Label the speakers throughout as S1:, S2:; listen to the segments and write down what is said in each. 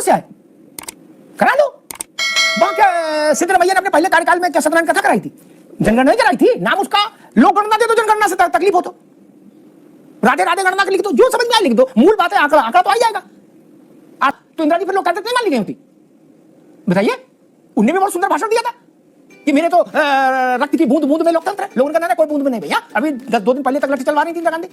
S1: समस्या है? करा लो। सिद्धरामैया ने अपने पहले कार्यकाल में क्या सत्यनारायण कथा कराई थी? जनगणना नहीं कराई थी? नाम उसका लोक गणना दे दो, जनगणना से तकलीफ हो तो राधे राधे गणना लिख दो, जो समझ में आए लिख दो, मूल बात है, आंकड़ा तो आ जाएगा। तो इंदिरा जी फिर लोग कहते नहीं मान ली गई होती? बताइए, उनने भी बहुत सुंदर भाषण दिया था कि मेरे तो रक्त की बूंद बूंद में लोकतंत्र है। लोगों ने कहा कोई बूंद में नहीं भैया, अभी 2 दिन पहले तक लड़की चलवा रही थी इंदिरा गांधी।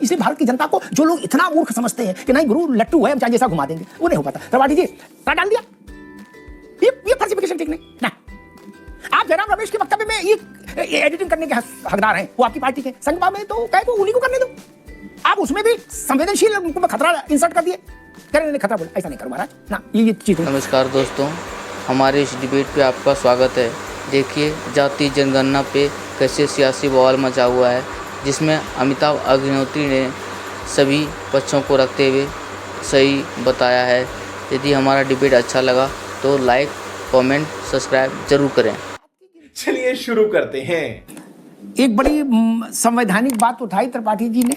S1: इसलिए भारत की जनता को जो लोग इतना मूर्ख समझते हैं कि नहीं गुरु लट्टू है, हम चाहे जैसा घुमा देंगे, वो नहीं हो पाता। त्रिपाठी जी डाल दिया, ये फॉल्सिफिकेशन ठीक नहीं ना। आप जयराम रमेश के वक्तव्य में ये एडिटिंग करने के हकदार हैं, वो आपकी पार्टी के संगमा में, तो कहे को उन्हीं को करने दो। आप उसमें भी संवेदनशील उनको खतरा इंसर्ट कर दिए, करें खतरा बोला, ऐसा नहीं करो महाराज ना, ये चीज।
S2: नमस्कार दोस्तों, हमारे इस डिबेट पे आपका स्वागत है। देखिए, जातीय जनगणना पे कैसे सियासी बवाल मचा हुआ है, जिसमें अमिताभ अग्निहोत्री ने सभी पक्षों को रखते हुए सही बताया है। यदि हमारा डिबेट अच्छा लगा तो लाइक, कमेंट, सब्सक्राइब जरूर करें।
S3: चलिए शुरू करते हैं।
S1: एक बड़ी संवैधानिक बात उठाई त्रिपाठी जी ने,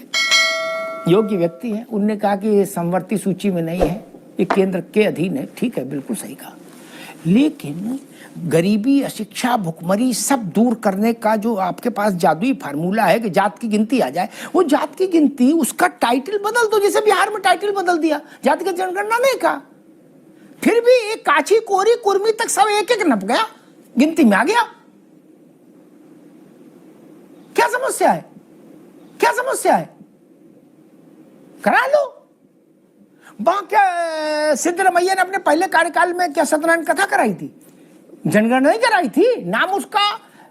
S1: योग्य व्यक्ति है, उनने कहा कि ये संवर्ती सूची में नहीं है, ये केंद्र के अधीन है। ठीक है, बिल्कुल सही कहा, लेकिन गरीबी, अशिक्षा, भुखमरी सब दूर करने का जो आपके पास जादुई फार्मूला है कि जात की गिनती आ जाए, वो जात की गिनती उसका टाइटल बदल दो। जैसे बिहार में टाइटल बदल दिया, जाति की जनगणना नहीं कहा, फिर भी एक काची, कोरी, कुर्मी तक सब एक एक नप गया, गिनती में आ गया। क्या समस्या है? क्या समस्या है? करा लो। क्या सिद्धरामैया ने अपने पहले कार्यकाल में क्या सत्यनारायण कथा कराई थी? जनगणना नहीं कराई थी, नाम उसका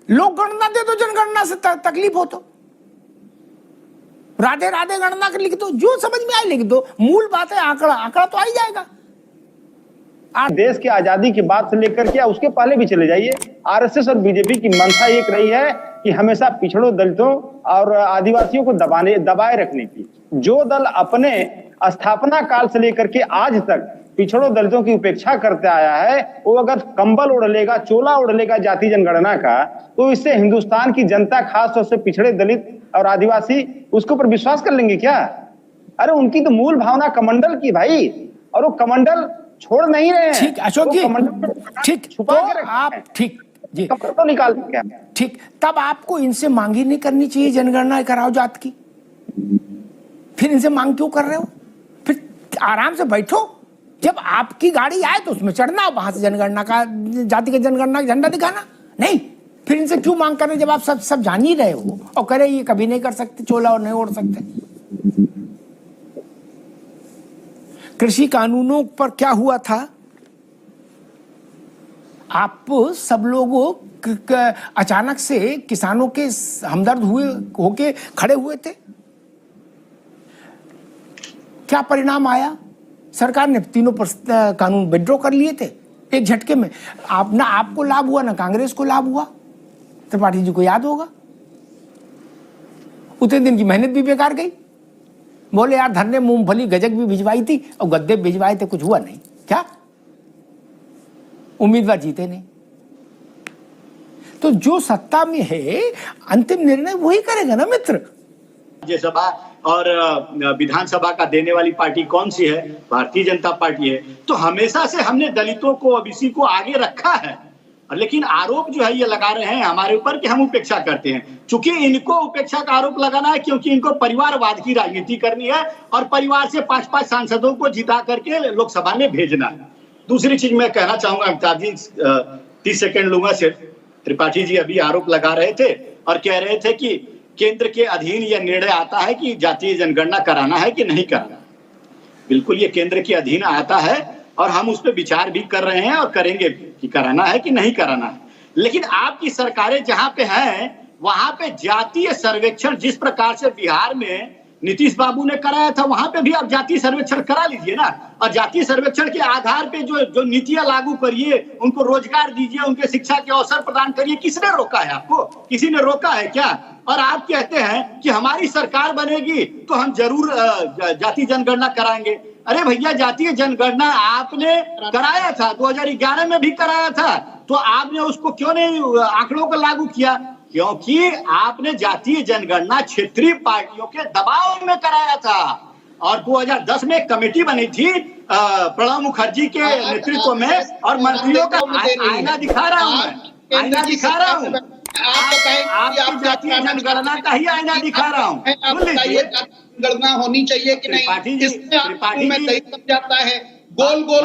S1: लोक गणना दे दो, जनगणना से तकलीफ हो तो राधे राधे गणना कर लिख दो, जो समझ में आए लिख दो, मूल बात है, आंकड़ा तो आ ही जाएगा।
S4: देश की आजादी की बात से लेकर के उसके पहले भी चले जाइए, आरएसएस और बीजेपी की मंशा एक रही है कि हमेशा पिछड़ों, दलितों और आदिवासियों को दबाए रखने की। जो दल अपने स्थापना काल से लेकर के आज तक पिछड़ों, दलितों की उपेक्षा करते आया है, वो अगर कंबल ओढ़ लेगा, चोला ओढ़ लेगा जाति जनगणना का, तो इससे हिंदुस्तान की जनता, खास तौर से पिछड़े दलित और आदिवासी उसके ऊपर विश्वास कर लेंगे क्या? अरे उनकी तो मूल भावना कमंडल की भाई, और वो कमंडल छोड़ नहीं रहे हैं।
S1: ठीक अशोक जी, ठीक,
S4: छुपा के
S1: आप ठीक जी,
S4: तो निकाल क्या?
S1: ठीक, तब आपको इनसे मांग ही नहीं करनी चाहिए जनगणना कराओ जात की। फिर इनसे मांग क्यों कर रहे हो? फिर आराम से बैठो, जब आपकी गाड़ी आए तो उसमें चढ़ना, वहां से जनगणना का, जाति के जनगणना का झंडा दिखाना। नहीं, फिर इनसे क्यों मांग कर रहे जब आप सब जान ही रहे हो और करे ये कभी नहीं कर सकते, चोला और नहीं ओढ़ सकते। कृषि कानूनों पर क्या हुआ था? आप सब लोगों अचानक से किसानों के हमदर्द होके खड़े हुए थे। क्या परिणाम आया? सरकार ने तीनों कानून विड्रॉ कर लिए थे एक झटके में। ना आपको लाभ हुआ, ना कांग्रेस को लाभ हुआ। त्रिपाठी जी को याद होगा, उतने दिन की मेहनत भी बेकार गई। बोले यार धरने मूंगफली गजक भी भिजवाई थी और गद्दे भिजवाए थे, कुछ हुआ नहीं। क्या उम्मीदवार जीते नहीं? तो जो सत्ता में है अंतिम निर्णय वही करेगा ना मित्र।
S5: राज्यसभा और विधानसभा का देने वाली पार्टी कौन सी है? भारतीय जनता पार्टी है। तो हमेशा से हमने दलितों को, ओबीसी को आगे रखा है, लेकिन आरोप जो है ये लगा रहे हैं हमारे ऊपर कि हम उपेक्षा करते हैं। चूंकि इनको उपेक्षा का आरोप लगाना है, क्योंकि इनको परिवारवाद की राजनीति करनी है और परिवार से 5-5 सांसदों को जिता करके लोकसभा में भेजना है। दूसरी चीज मैं कहना चाहूंगा, अमिताभ जी 30 सेकंड लूंगा सिर्फ। त्रिपाठी जी अभी आरोप लगा रहे थे और कह रहे थे कि केंद्र के अधीन यह निर्णय आता है कि जातीय जनगणना कराना है कि नहीं कराना। बिल्कुल ये केंद्र के अधीन आता है और हम उस पर विचार भी कर रहे हैं और करेंगे कि कराना है कि नहीं कराना है। लेकिन आपकी सरकारें जहां पे हैं वहां पे जातीय सर्वेक्षण जिस प्रकार से बिहार में नीतीश बाबू ने कराया था, वहां पे भी आप जातीय सर्वेक्षण करा लीजिए ना, और जातीय सर्वेक्षण के आधार पे जो नीतियां लागू करिए, उनको रोजगार दीजिए, उनके शिक्षा के अवसर प्रदान करिए। किसने रोका है आपको? किसी ने रोका है क्या? और आप कहते हैं कि हमारी सरकार बनेगी तो हम जरूर जातीय जनगणना कराएंगे। अरे भैया, जातीय जनगणना आपने कराया था, 2011 में भी कराया था, तो आपने उसको क्यों नहीं आंकड़ों को लागू किया? क्योंकि आपने जातीय जनगणना क्षेत्रीय पार्टियों के दबाव में कराया था। और 2010 में एक कमेटी बनी थी प्रणब मुखर्जी के नेतृत्व में, और मंत्रियों का आईना दिखा रहा हूँ मैं, आईना दिखा रहा हूँ, आपकी जातीय जनगणना का ही आईना दिखा रहा हूँ।
S6: गणना होनी चाहिए कि नहीं, इसमें समझाता है गोल गोल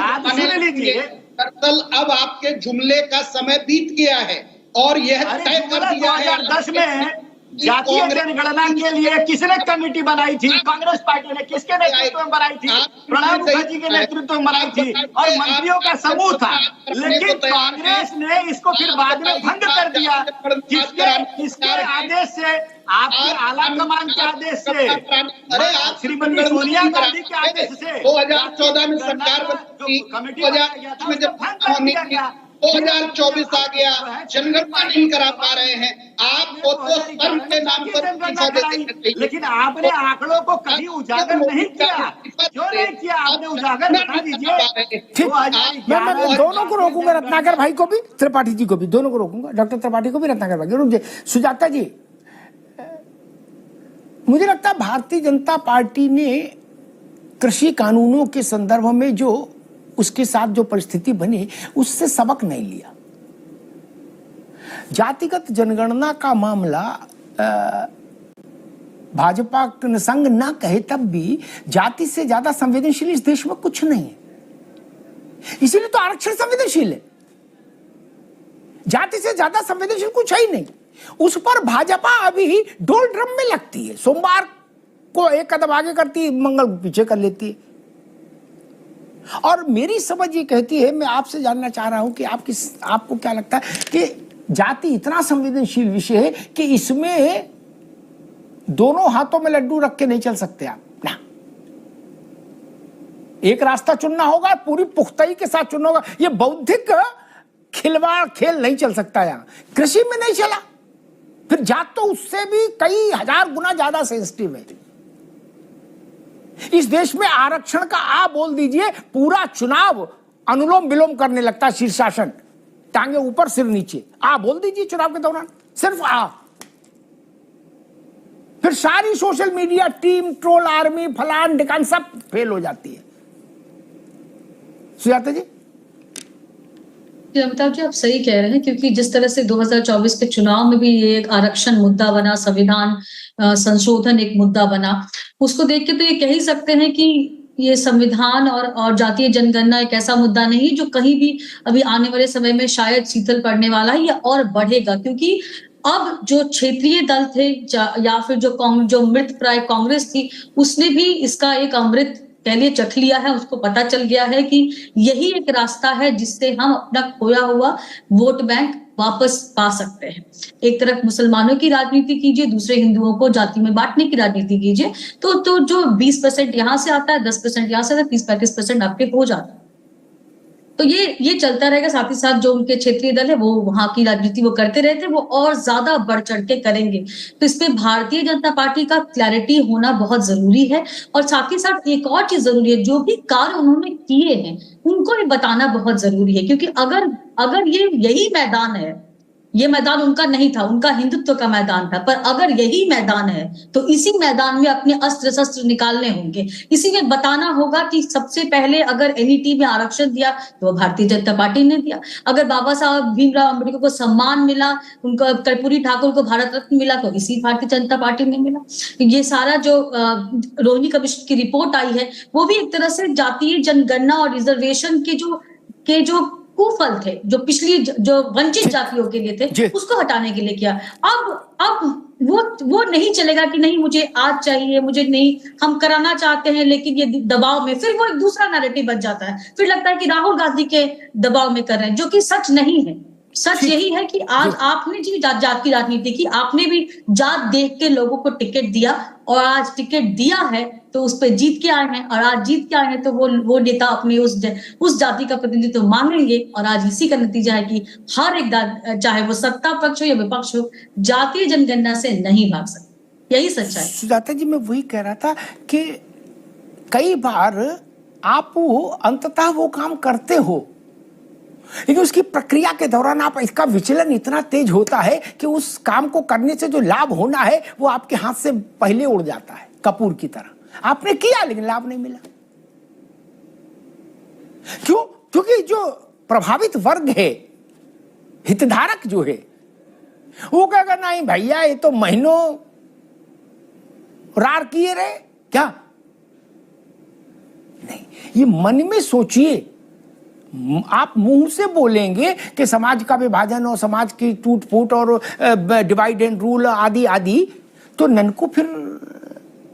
S6: लीजिए। दरअसल अब आपके जुमले का समय बीत गया है और यह तय कर दिया है
S5: 2010 में जातीय जनगणना के लिए किसने कमेटी बनाई थी? कांग्रेस पार्टी ने। किसके नेतृत्व में बनाई थी? प्रणब मुखर्जी के नेतृत्व में बनाई थी और मंत्रियों का समूह था। लेकिन कांग्रेस ने इसको फिर बाद में भंग कर दिया। किसके आदेश से? आपके आला कमान के आदेश से, श्रीमती सोनिया गांधी के आदेश से।
S6: 2014 में सरकार
S5: कमेटी
S6: 2010 में जब होनी थी, 2024 आ गया, जनगणना नहीं करा पा रहे हैं। आपको तो शर्म के नाम पर पैसा देते,
S5: लेकिन आपने आंकड़ों को कभी उजागर नहीं किया। क्यों नहीं किया आपने? उजागर बता दीजिए।
S1: ठीक, मैं दोनों को रोकूंगा, रत्नाकर भाई को भी, त्रिपाठी जी को भी, दोनों को रोकूंगा, डॉक्टर त्रिपाठी को भी, रत्नाकर भाई को। रुक जाइए सुजाता जी, मुझे लगता है भारतीय जनता पार्टी ने कृषि कानूनों के संदर्भ में जो उसके साथ जो परिस्थिति बनी उससे सबक नहीं लिया। जातिगत जनगणना का मामला भाजपा संग ना कहे तब भी जाति से ज्यादा संवेदनशील इस देश में कुछ नहीं है, इसीलिए तो आरक्षण संवेदनशील है। जाति से ज्यादा संवेदनशील कुछ है ही नहीं। उस पर भाजपा अभी ही डोल ड्रम में लगती है, सोमवार को एक कदम आगे करती है, मंगल पीछे कर लेती है। और मेरी समझ ये कहती है, मैं आपसे जानना चाह रहा हूं कि आपको क्या लगता है कि जाति इतना संवेदनशील विषय है कि इसमें दोनों हाथों में लड्डू रख के नहीं चल सकते आप ना। एक रास्ता चुनना होगा, पूरी पुख्तई के साथ चुनना होगा। ये बौद्धिक खिलवाड़ खेल नहीं चल सकता। यहां कृषि में नहीं चला, फिर जात तो उससे भी कई हजार गुना ज्यादा सेंसिटिव है। इस देश में आरक्षण का आ बोल दीजिए, पूरा चुनाव अनुलोम विलोम करने लगता है शीर्षासन, टांगे ऊपर सिर नीचे। आ बोल दीजिए चुनाव के दौरान, सिर्फ आ। फिर सारी social media team, troll army, फलान ढिकान सब फेल हो जाती है। सुजाता जी।
S7: अमिताभ जी, आप सही कह रहे हैं, क्योंकि जिस तरह से 2024 के चुनाव में भी ये एक आरक्षण मुद्दा बना, संविधान संशोधन एक मुद्दा बना, उसको देख के तो ये कह ही सकते हैं कि ये संविधान और जातीय जनगणना एक ऐसा मुद्दा नहीं जो कहीं भी अभी आने वाले समय में शायद शीतल पड़ने वाला है या और बढ़ेगा। क्योंकि अब जो क्षेत्रीय दल थे या फिर जो मृत प्राय कांग्रेस थी, उसने भी इसका एक अमृत कह लिए चख लिया है। उसको पता चल गया है कि यही एक रास्ता है जिससे हम अपना खोया हुआ वोट बैंक वापस पा सकते हैं। एक तरफ मुसलमानों की राजनीति कीजिए, दूसरे हिंदुओं को जाति में बांटने की राजनीति कीजिए, तो जो 20% यहां से आता है, 10% यहां से आता है, 30-35% आपके हो जाता है। तो ये चलता रहेगा। साथ ही साथ जो उनके क्षेत्रीय दल है वो वहां की राजनीति वो करते रहते, वो और ज्यादा बढ़ चढ़ के करेंगे। तो इसमें भारतीय जनता पार्टी का क्लैरिटी होना बहुत जरूरी है। और साथ ही साथ एक और चीज जरूरी है, जो भी कार्य उन्होंने किए हैं उनको ये बताना बहुत जरूरी है। क्योंकि अगर यही मैदान है, ये मैदान उनका नहीं था, उनका हिंदुत्व का मैदान था, पर अगर यही मैदान है तो इसी मैदान में अपने अस्त्र शस्त्र निकालने होंगे। इसी में बताना होगा कि सबसे पहले अगर एनईटी में आरक्षण दिया तो वो भारतीय जनता पार्टी ने दिया। अगर बाबा साहब भीमराव अम्बेडकर को सम्मान मिला, उनको कर्पूरी ठाकुर को भारत रत्न मिला, तो इसी भारतीय जनता पार्टी ने मिला। ये सारा जो रोहिणी कमीशन की रिपोर्ट आई है वो भी एक तरह से जातीय जनगणना और रिजर्वेशन के जो कुफल थे, जो पिछली जो वंचित जातियों के लिए थे, उसको हटाने के लिए किया। अब वो नहीं चलेगा कि नहीं मुझे आज चाहिए, मुझे नहीं, हम कराना चाहते हैं लेकिन ये दबाव में, फिर वो एक दूसरा नैरेटिव बन जाता है। फिर लगता है कि राहुल गांधी के दबाव में कर रहे हैं, जो कि सच नहीं है। सच यही है कि आज आपने जी जात की राजनीति की, आपने भी जात देख के लोगों को टिकट दिया, और आज टिकट दिया है तो उस पर जीत के आए हैं, और आज जीत के आए हैं तो वो नेता अपने उस जाति का प्रतिनिधित्व मांगेंगे। और आज इसी का नतीजा है कि हर एक चाहे वो सत्ता पक्ष हो या विपक्ष हो, जातीय जनगणना से नहीं भाग सकते। यही सच्चाई।
S1: सुजाता जी, मैं वही कह रहा था कि कई बार आप अंततः वो काम करते हो, लेकिन उसकी प्रक्रिया के दौरान आप इसका विचलन इतना तेज होता है कि उस काम को करने से जो लाभ होना है वो आपके हाथ से पहले उड़ जाता है, कपूर की तरह। आपने किया लेकिन लाभ नहीं मिला। क्यों? क्योंकि जो प्रभावित वर्ग है, हितधारक जो है, वो कहेगा नहीं भैया ये तो महीनों रार किए रहे क्या। नहीं, ये मन में सोचिए। आप मुंह से बोलेंगे कि समाज का विभाजन और समाज की टूट फूट और डिवाइड एंड रूल आदि आदि, तो ननको फिर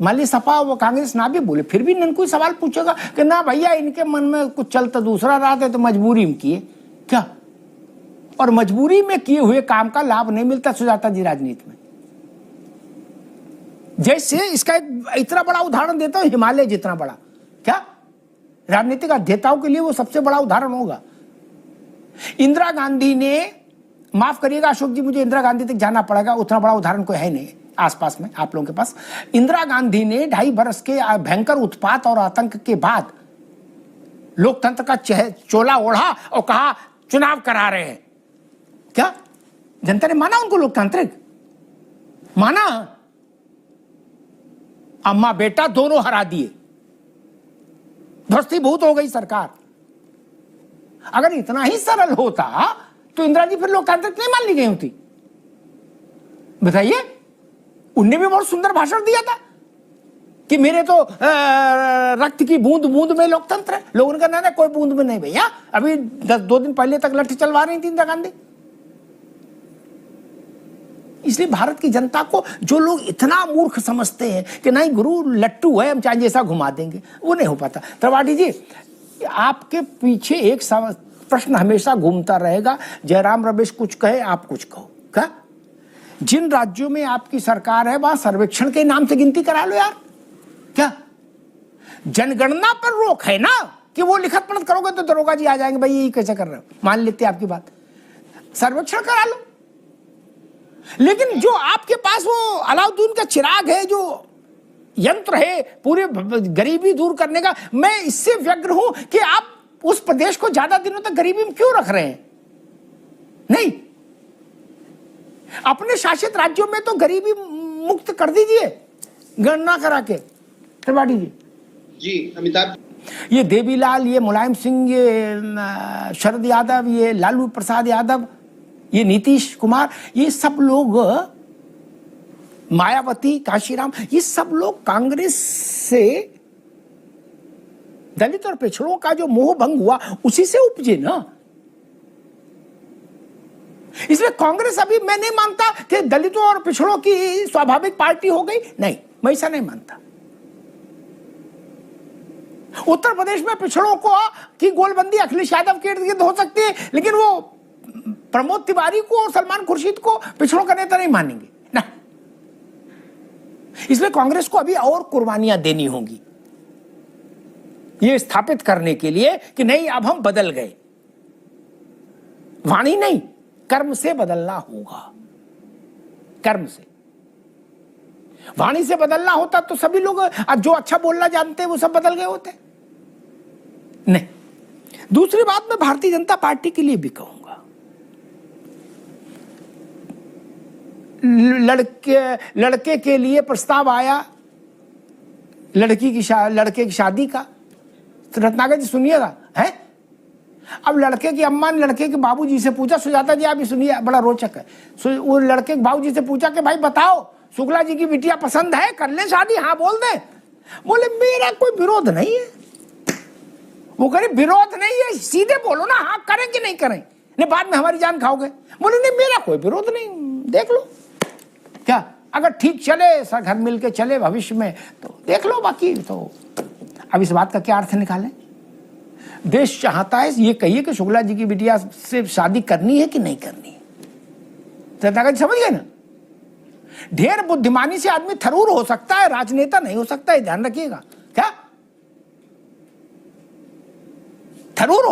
S1: मान ली सपा वो कांग्रेस ना भी बोले फिर भी ननको ही सवाल पूछेगा कि ना भैया इनके मन में कुछ चलता दूसरा रहा था तो मजबूरी में किए क्या। और मजबूरी में किए हुए काम का लाभ नहीं मिलता सुजाता जी राजनीति में। जैसे इसका एक इतना बड़ा उदाहरण देता हूं, हिमालय जितना बड़ा, क्या राजनीतिक अध्येताओं के लिए वो सबसे बड़ा उदाहरण होगा। इंदिरा गांधी ने, माफ करिएगा अशोक जी मुझे इंदिरा गांधी तक जाना पड़ेगा, उतना बड़ा उदाहरण कोई है नहीं आसपास में आप लोगों के पास। इंदिरा गांधी ने 2.5 बरस के भयंकर उत्पात और आतंक के बाद लोकतंत्र का चोला ओढ़ा और कहा चुनाव करा रहे हैं। क्या जनता ने माना उनको लोकतांत्रिक? माना? अम्मा बेटा दोनों हरा दिए, ध्वस्तीभूत हो गई सरकार। अगर इतना ही सरल होता तो इंदिरा जी फिर लोकतांत्रिक नहीं मान ली गई होती? बताइए। उनने भी बहुत सुंदर भाषण दिया था कि मेरे तो रक्त की बूंद बूंद में लोकतंत्र है। लोगों ने कहा ना कोई बूंद में नहीं भैया, अभी 2 दिन पहले तक लठ चलवा रही थी इंदिरा गांधी। इसलिए भारत की जनता को जो लोग इतना मूर्ख समझते हैं कि नहीं गुरु लट्टू है हम चाहे जैसा घुमा देंगे, वो नहीं हो पाता। त्रिपाठी जी आपके पीछे एक प्रश्न हमेशा घूमता रहेगा, जयराम रमेश कुछ कहे आप कुछ कहो। क्या जिन राज्यों में आपकी सरकार है वहां सर्वेक्षण के नाम से गिनती करा लो यार। क्या जनगणना पर रोक है ना कि वो लिखत पढ़त करोगे तो दरोगा जी आ जाएंगे, भाई ये कैसे कर रहे हो, मान लेते आपकी बात, सर्वेक्षण करा लो। लेकिन जो आपके पास वो अलाउद्दीन का चिराग है, जो यंत्र है पूरे गरीबी दूर करने का, मैं इससे व्यग्र हूं कि आप उस प्रदेश को ज्यादा दिनों तक गरीबी में क्यों रख रहे हैं? नहीं, अपने शासित राज्यों में तो गरीबी मुक्त कर दीजिए गणना करा के। त्रिपाठी
S6: जी अमिताभ,
S1: ये देवीलाल, ये मुलायम सिंह, ये शरद यादव, ये लालू प्रसाद यादव, ये नीतीश कुमार, ये सब लोग, मायावती, काशीराम, ये सब लोग कांग्रेस से दलित और पिछड़ों का जो मोह भंग हुआ उसी से उपजे ना। इसलिए कांग्रेस अभी मैं नहीं मानता कि दलितों और पिछड़ों की स्वाभाविक पार्टी हो गई, नहीं मैं ऐसा नहीं मानता। उत्तर प्रदेश में पिछड़ों को की गोलबंदी अखिलेश यादव के इर्द गिर्द हो सकती है, लेकिन वो प्रमोद तिवारी को और सलमान खुर्शीद को पिछड़ों का नेता नहीं मानेंगे ना। इसलिए कांग्रेस को अभी और कुर्बानियां देनी होंगी ये स्थापित करने के लिए कि नहीं अब हम बदल गए। वाणी नहीं, कर्म से बदलना होगा, कर्म से। वाणी से बदलना होता तो सभी लोग जो अच्छा बोलना जानते हैं वो सब बदल गए होते नहीं। दूसरी बात मैं भारतीय जनता पार्टी के लिए भी कहूंगा, लड़के के लिए प्रस्ताव आया लड़के की शादी का, तो रत्नाकर जी सुनिएगा, है अब लड़के की अम्मा ने लड़के के बाबूजी से पूछा, सुजाता जी आप भी सुनिए बड़ा रोचक है। वो लड़के के बाबूजी से पूछा कि भाई बताओ शुक्ला जी की बिटिया पसंद है, कर ले शादी? हाँ बोल दे। बोले मेरा कोई विरोध नहीं है। वो कहे विरोध नहीं है, सीधे बोलो ना हाँ करें कि नहीं करें, नहीं बाद में हमारी जान खाओगे। बोले नहीं मेरा कोई विरोध नहीं, देख लो क्या अगर ठीक चले, सब घर मिल के चले भविष्य में तो देख लो, बाकी तो अब इस बात का क्या अर्थ निकालें। देश चाहता है ये कहिए कि शुक्ला जी की बिटिया से शादी करनी है कि नहीं करनी है। रत्नाकर जी समझ गए ना, ढेर बुद्धिमानी से आदमी थरूर हो सकता है, राजनेता नहीं हो सकता है, ध्यान रखिएगा। क्या थरूर